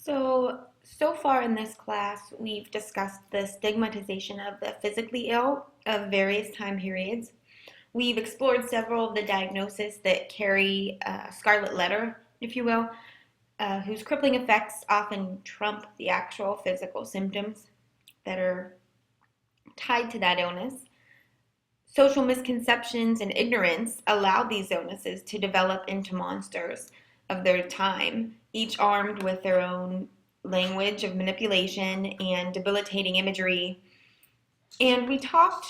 So far in this class, we've discussed the stigmatization of the physically ill of various time periods. We've explored several of the diagnoses that carry a scarlet letter, if you will, whose crippling effects often trump the actual physical symptoms that are tied to that illness. Social misconceptions and ignorance allow these illnesses to develop into monsters of their time, each armed with their own language of manipulation and debilitating imagery. And we talked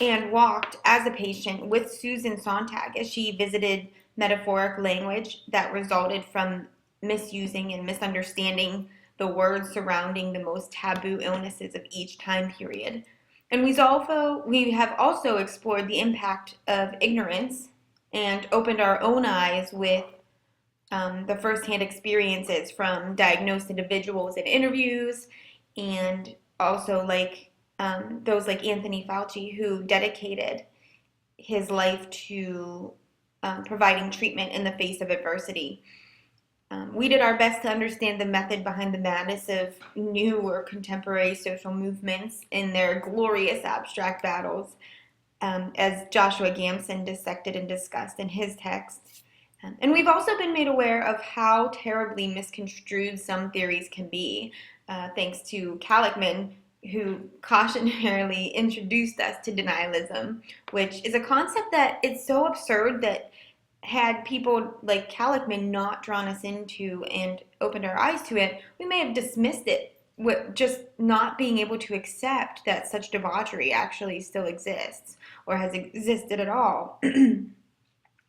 and walked as a patient with Susan Sontag as she visited metaphoric language that resulted from misusing and misunderstanding the words surrounding the most taboo illnesses of each time period. And we have also explored the impact of ignorance and opened our own eyes with the firsthand experiences from diagnosed individuals in interviews, and also those like Anthony Fauci, who dedicated his life to providing treatment in the face of adversity. We did our best to understand the method behind the madness of new or contemporary social movements in their glorious abstract battles, as Joshua Gamson dissected and discussed in his text. And we've also been made aware of how terribly misconstrued some theories can be, thanks to Kalikman, who cautionarily introduced us to denialism, which is a concept that it's so absurd that had people like Kalikman not drawn us into and opened our eyes to it, we may have dismissed it, with just not being able to accept that such debauchery actually still exists or has existed at all.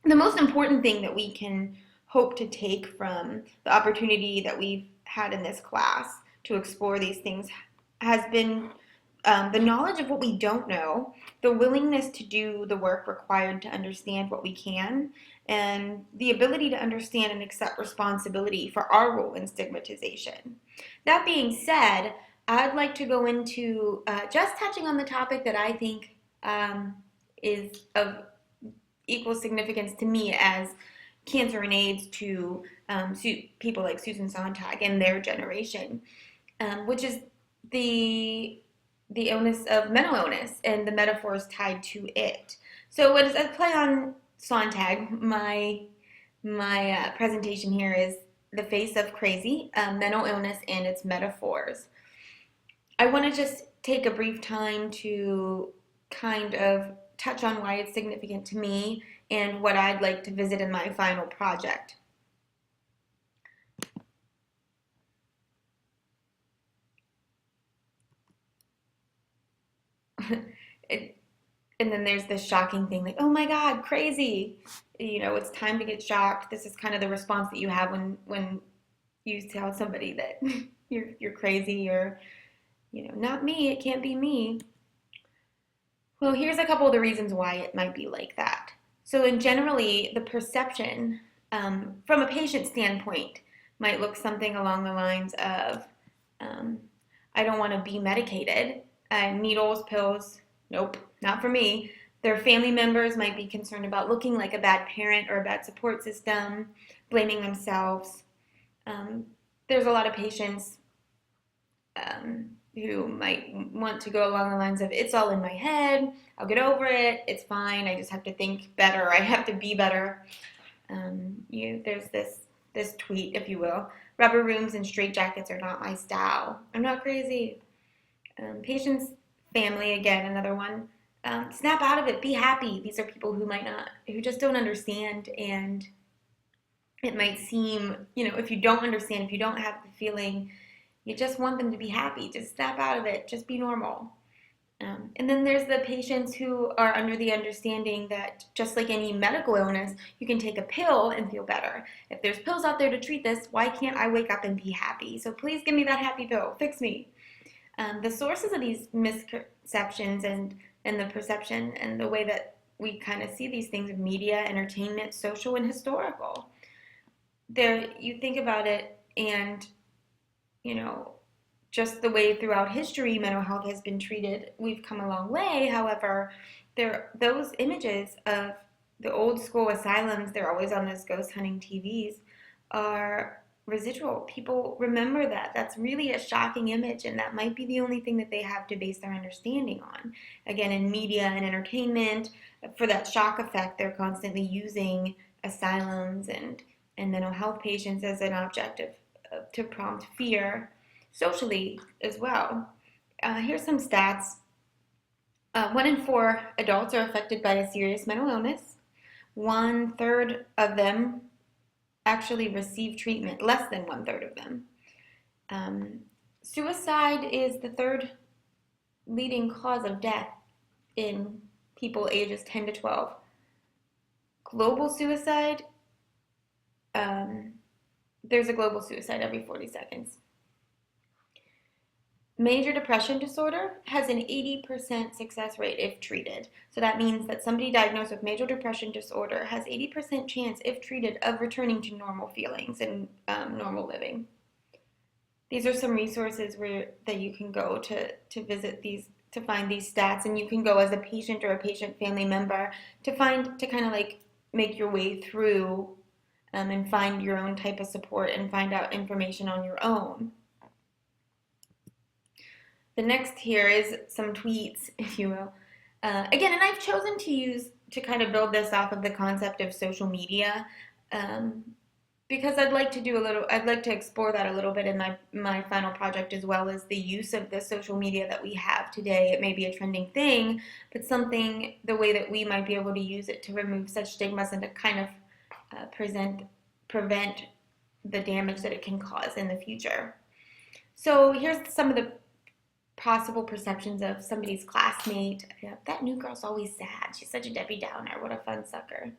The most important thing that we can hope to take from the opportunity that we've had in this class to explore these things has been the knowledge of what we don't know, the willingness to do the work required to understand what we can, and the ability to understand and accept responsibility for our role in stigmatization. That being said, I'd like to go into just touching on the topic that I think is of equal significance to me as cancer and AIDS to people like Susan Sontag and their generation, which is the illness of mental illness and the metaphors tied to it. So as I play on Sontag, my presentation here is The Face of Crazy, Mental Illness and Its Metaphors. I want to just take a brief time to kind of touch on why it's significant to me and what I'd like to visit in my final project. And then there's this shocking thing like, oh my God, crazy. You know, it's time to get shocked. This is kind of the response that you have when you tell somebody that you're crazy, or, you know, not me, it can't be me. Well, here's a couple of the reasons why it might be like that. So generally, the perception from a patient standpoint might look something along the lines of, I don't want to be medicated. Needles, pills, nope, not for me. Their family members might be concerned about looking like a bad parent or a bad support system, blaming themselves. There's a lot of patients who might want to go along the lines of, it's all in my head, I'll get over it, it's fine, I just have to think better, I have to be better. There's this tweet, if you will, rubber rooms and straitjackets are not my style. I'm not crazy. Patients, family, again, another one. Snap out of it, be happy. These are people who just don't understand, and it might seem, if you don't understand, if you don't have the feeling, you just want them to be happy. Just snap out of it, just be normal. And then there's the patients who are under the understanding that just like any medical illness, you can take a pill and feel better. If there's pills out there to treat this, why can't I wake up and be happy? So please give me that happy pill, fix me. The sources of these misconceptions and the perception and the way that we kind of see these things in media, entertainment, social, and historical. You think about it, and just the way throughout history mental health has been treated, we've come a long way. However, those images of the old school asylums, they're always on those ghost hunting TVs, are residual. People remember that. That's really a shocking image, and that might be the only thing that they have to base their understanding on. Again, in media and entertainment, for that shock effect, they're constantly using asylums and mental health patients as an object to prompt fear socially as well. Here's some stats. 1 in 4 adults are affected by a serious mental illness. 1/3 of them actually receive treatment, less than 1/3 of them. Suicide is the third leading cause of death in people ages 10 to 12. Global suicide, there's a global suicide every 40 seconds. Major depression disorder has an 80% success rate if treated. So that means that somebody diagnosed with major depression disorder has 80% chance, if treated, of returning to normal feelings and normal living. These are some resources that you can go to visit these, to find these stats, and you can go as a patient or a patient family member to kind of like make your way through and find your own type of support and find out information on your own. The next here is some tweets, if you will. Again, and I've chosen to kind of build this off of the concept of social media, because I'd like to explore that a little bit in my final project, as well as the use of the social media that we have today. It may be a trending thing, but the way that we might be able to use it to remove such stigmas and to kind of prevent the damage that it can cause in the future. So here's some of the possible perceptions of somebody's classmate. That new girl's always sad. She's such a Debbie Downer. What a fun sucker.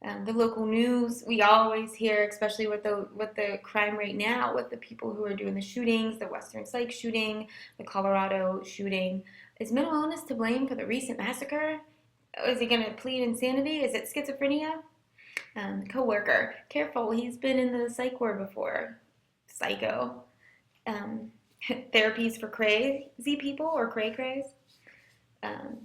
The local news, we always hear, especially with the crime rate now, with the people who are doing the shootings, the Western Psych shooting, the Colorado shooting. Is mental illness to blame for the recent massacre? Is he going to plead insanity? Is it schizophrenia? Coworker, careful, he's been in the psych ward before. Psycho. Therapies for crazy people or cray-crays.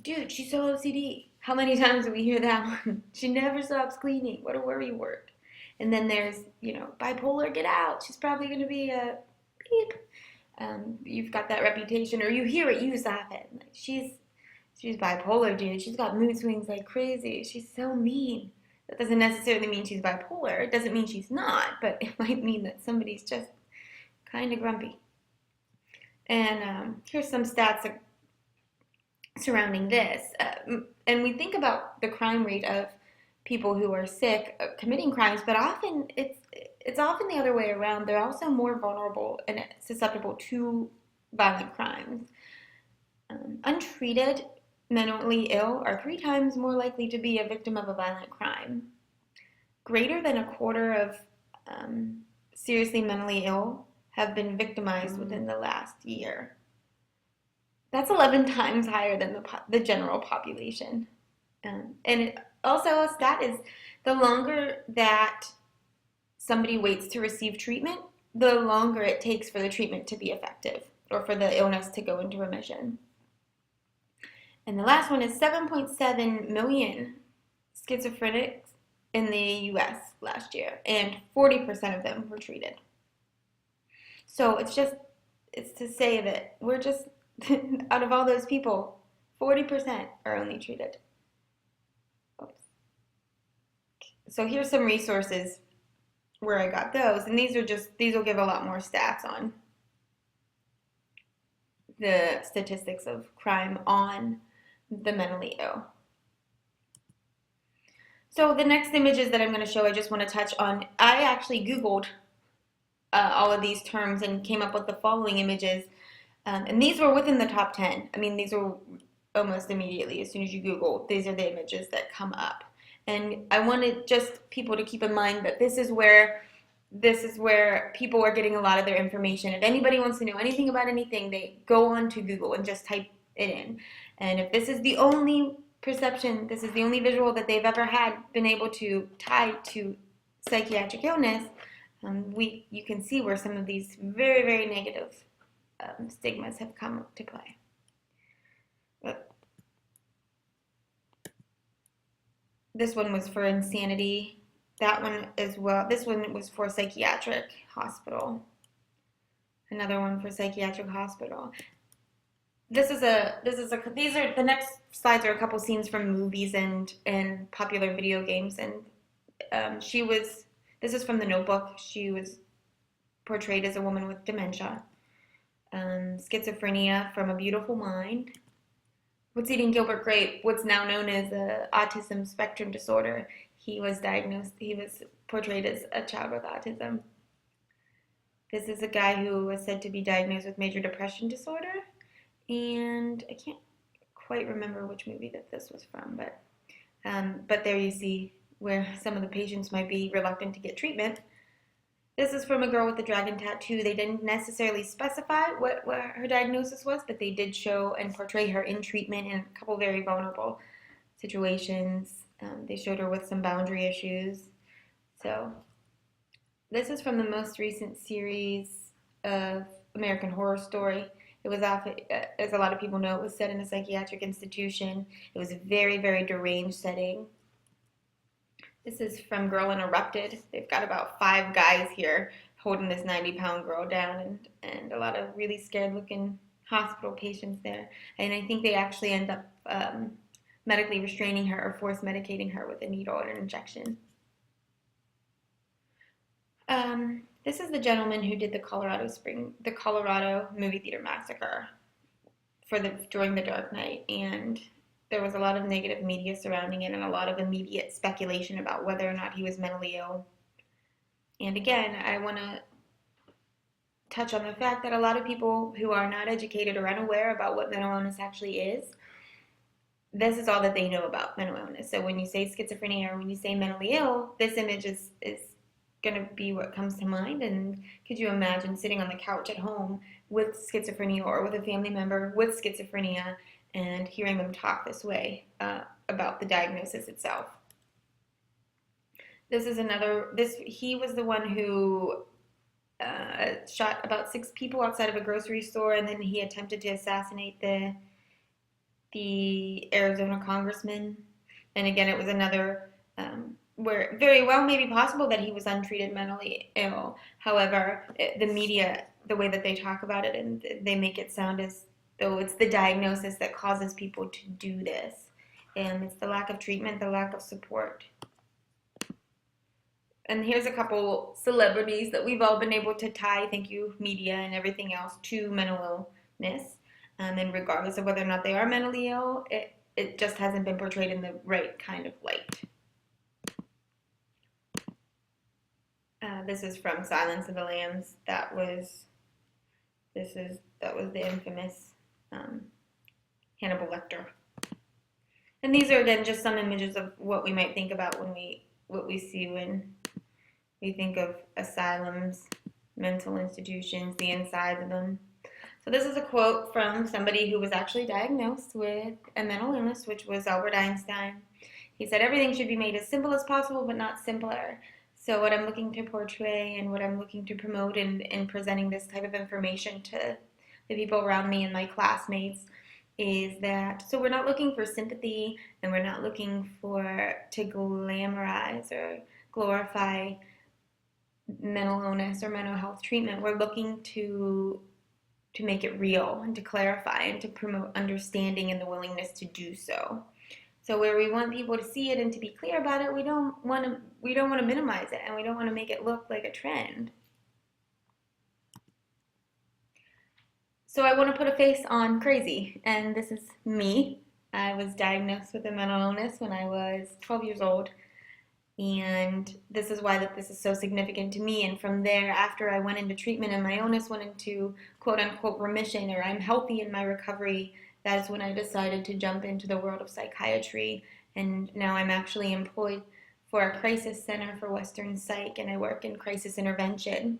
Dude, she's so OCD. How many times do we hear that one? She never stops cleaning. What a worry word. And then there's, bipolar, get out. She's probably going to be a beep. You've got that reputation, or you hear it used often. Like, she's bipolar, dude. She's got mood swings like crazy. She's so mean. That doesn't necessarily mean she's bipolar. It doesn't mean she's not, but it might mean that somebody's just kind of grumpy. And here's some stats surrounding this. And we think about the crime rate of people who are sick committing crimes, but often it's often the other way around. They're also more vulnerable and susceptible to violent crimes. Untreated mentally ill are 3 times more likely to be a victim of a violent crime. Greater than 1/4 of seriously mentally ill have been victimized within the last year. That's 11 times higher than the general population. And also a stat is the longer that somebody waits to receive treatment, the longer it takes for the treatment to be effective or for the illness to go into remission. And the last one is 7.7 million schizophrenics in the US last year, and 40% of them were treated. So it's to say that we're just, out of all those people, 40% are only treated. Oops. So here's some resources where I got those, and these will give a lot more stats on the statistics of crime on the mentally ill. So the next images that I'm going to show, I just want to touch on. I actually Googled all of these terms and came up with the following images. And these were within the top 10. I mean, these were almost immediately, as soon as you Google, these are the images that come up. And I wanted just people to keep in mind that this is where people are getting a lot of their information. If anybody wants to know anything about anything, they go on to Google and just type it in. And if this is the only perception, this is the only visual that they've ever been able to tie to psychiatric illness, you can see where some of these very, very negative stigmas have come to play. This one was for insanity. that one as well. This one was for psychiatric hospital. Another one for psychiatric hospital. These are the next slides are a couple scenes from movies and popular video games, and this is from The Notebook. She was portrayed as a woman with dementia, schizophrenia from A Beautiful Mind. What's Eating Gilbert Grape, what's now known as autism spectrum disorder. He was portrayed as a child with autism. This is a guy who was said to be diagnosed with major depression disorder, and I can't quite remember which movie that this was from, but there you see where some of the patients might be reluctant to get treatment. This is from A Girl with a Dragon Tattoo. They didn't necessarily specify what her diagnosis was, but they did show and portray her in treatment in a couple very vulnerable situations. They showed her with some boundary issues. So this is from the most recent series of American Horror Story. It was, as a lot of people know, it was set in a psychiatric institution. It was a very, very deranged setting. This is from Girl Interrupted. They've got about 5 guys here holding this 90-pound girl down, and a lot of really scared-looking hospital patients there. And I think they actually end up medically restraining her or force medicating her with a needle or an injection. This is the gentleman who did the Colorado movie theater massacre during the Dark Knight, and there was a lot of negative media surrounding it and a lot of immediate speculation about whether or not he was mentally ill. And again, I want to touch on the fact that a lot of people who are not educated or unaware about what mental illness actually is, this is all that they know about mental illness. So when you say schizophrenia or when you say mentally ill, this image is going to be what comes to mind. And could you imagine sitting on the couch at home with schizophrenia or with a family member with schizophrenia and hearing them talk this way about the diagnosis itself? This is he was the one who shot about 6 people outside of a grocery store, and then he attempted to assassinate the Arizona congressman. And again, it was another where very well may be possible that he was untreated mentally ill. However, the media, the way that they talk about it, and they make it sound as though it's the diagnosis that causes people to do this. And it's the lack of treatment, the lack of support. And here's a couple celebrities that we've all been able to tie, thank you, media and everything else, to mental illness. And regardless of whether or not they are mentally ill, it just hasn't been portrayed in the right kind of light. This is from Silence of the Lambs. That was the infamous Hannibal Lecter. And these are again just some images of what we might think about when we see when we think of asylums, mental institutions, the insides of them. So this is a quote from somebody who was actually diagnosed with a mental illness, which was Albert Einstein. He said, "Everything should be made as simple as possible, but not simpler." So what I'm looking to portray and what I'm looking to promote in presenting this type of information to the people around me and my classmates is that, so we're not looking for sympathy, and we're not looking to glamorize or glorify mental illness or mental health treatment. We're looking to make it real and to clarify and to promote understanding and the willingness to do so. So where we want people to see it and to be clear about it, we don't want to minimize it, and we don't want to make it look like a trend. So I want to put a face on crazy, and this is me. I was diagnosed with a mental illness when I was 12 years old, and this is why this is so significant to me. And from there, after I went into treatment and my illness went into quote-unquote remission, or I'm healthy in my recovery, that is when I decided to jump into the world of psychiatry. And now I'm actually employed for a crisis center for Western Psych, and I work in crisis intervention.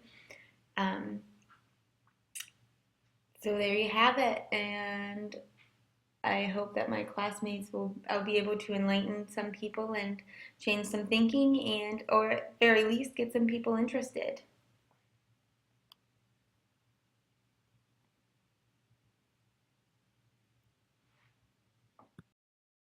So there you have it, and I hope that my classmates I'll be able to enlighten some people and change some thinking, and or at very least get some people interested.